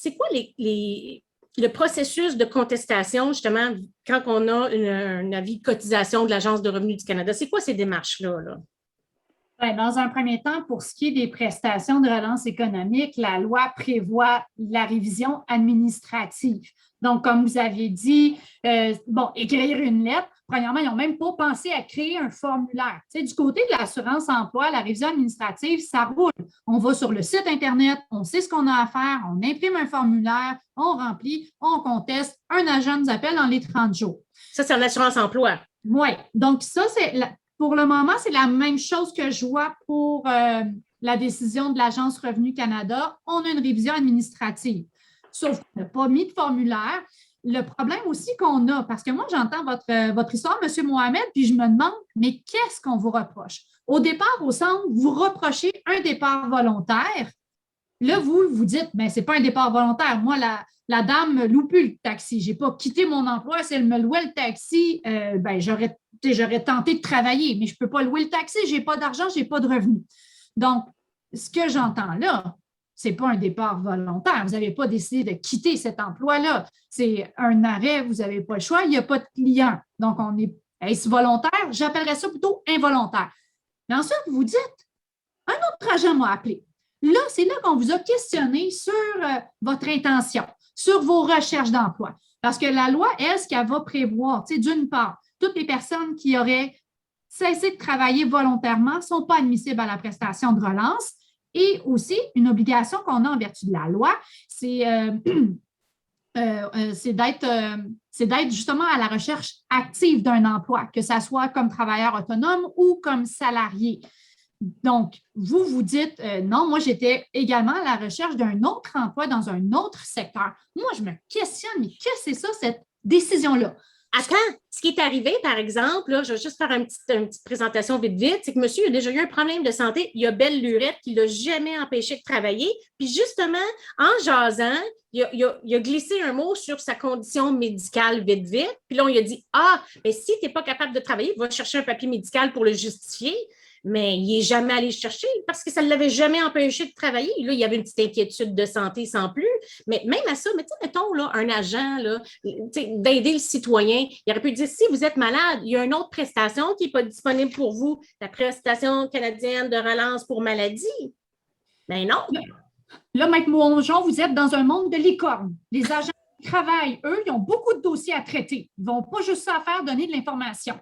c'est quoi le processus de contestation, justement, quand on a un avis de cotisation de l'Agence de revenus du Canada? C'est quoi ces démarches-là, là? Bien, dans un premier temps, pour ce qui est des prestations de relance économique, la loi prévoit la révision administrative. Donc, comme vous avez dit, écrire une lettre, premièrement, ils n'ont même pas pensé à créer un formulaire. Tu sais, du côté de l'assurance-emploi, la révision administrative, ça roule. On va sur le site Internet, on sait ce qu'on a à faire, on imprime un formulaire, on remplit, on conteste, un agent nous appelle dans les 30 jours. Ça, c'est en assurance-emploi. Oui. Donc, ça, pour le moment, c'est la même chose que je vois pour la décision de l'Agence Revenu Canada. On a une révision administrative. Sauf qu'on n'a pas mis de formulaire. Le problème aussi qu'on a, parce que moi, j'entends votre histoire, M. Mohamed, puis je me demande, mais qu'est-ce qu'on vous reproche? Au départ, au centre, vous reprochez un départ volontaire. Là, vous dites, bien, ce n'est pas un départ volontaire. Moi, la dame ne loue plus le taxi. Je n'ai pas quitté mon emploi. Si elle me louait le taxi, j'aurais tenté de travailler, mais je ne peux pas louer le taxi. Je n'ai pas d'argent, je n'ai pas de revenus. Donc, ce que j'entends là, ce n'est pas un départ volontaire. Vous n'avez pas décidé de quitter cet emploi-là. C'est un arrêt, vous n'avez pas le choix, il n'y a pas de client. Donc, est-ce volontaire? J'appellerais ça plutôt involontaire. Mais ensuite, vous dites, un autre agent m'a appelé. Là, c'est là qu'on vous a questionné sur votre intention, sur vos recherches d'emploi. Parce que la loi, elle, ce qu'elle va prévoir, d'une part, toutes les personnes qui auraient cessé de travailler volontairement ne sont pas admissibles à la prestation de relance. Et aussi, une obligation qu'on a en vertu de la loi, c'est d'être justement à la recherche active d'un emploi, que ce soit comme travailleur autonome ou comme salarié. Donc, vous dites, non, moi, j'étais également à la recherche d'un autre emploi dans un autre secteur. Moi, je me questionne, mais qu'est-ce que c'est ça, cette décision-là? Attends, ce qui est arrivé, par exemple, là, je vais juste faire une petite présentation vite, c'est que monsieur a déjà eu un problème de santé. Il y a belle lurette qui ne l'a jamais empêché de travailler. Puis justement, en jasant, il a glissé un mot sur sa condition médicale vite. Puis là, on lui a dit, mais si tu n'es pas capable de travailler, va chercher un papier médical pour le justifier. Mais il n'est jamais allé chercher parce que ça ne l'avait jamais empêché de travailler. Là, il y avait une petite inquiétude de santé sans plus. Mais même à ça, mettons là, un agent, là, d'aider le citoyen, il aurait pu dire, si vous êtes malade, il y a une autre prestation qui n'est pas disponible pour vous, la prestation canadienne de relance pour maladie. Mais non. Là, Maître Mongeon, vous êtes dans un monde de licorne. Les agents qui travaillent, eux, ils ont beaucoup de dossiers à traiter. Ils ne vont pas juste ça à faire donner de l'information.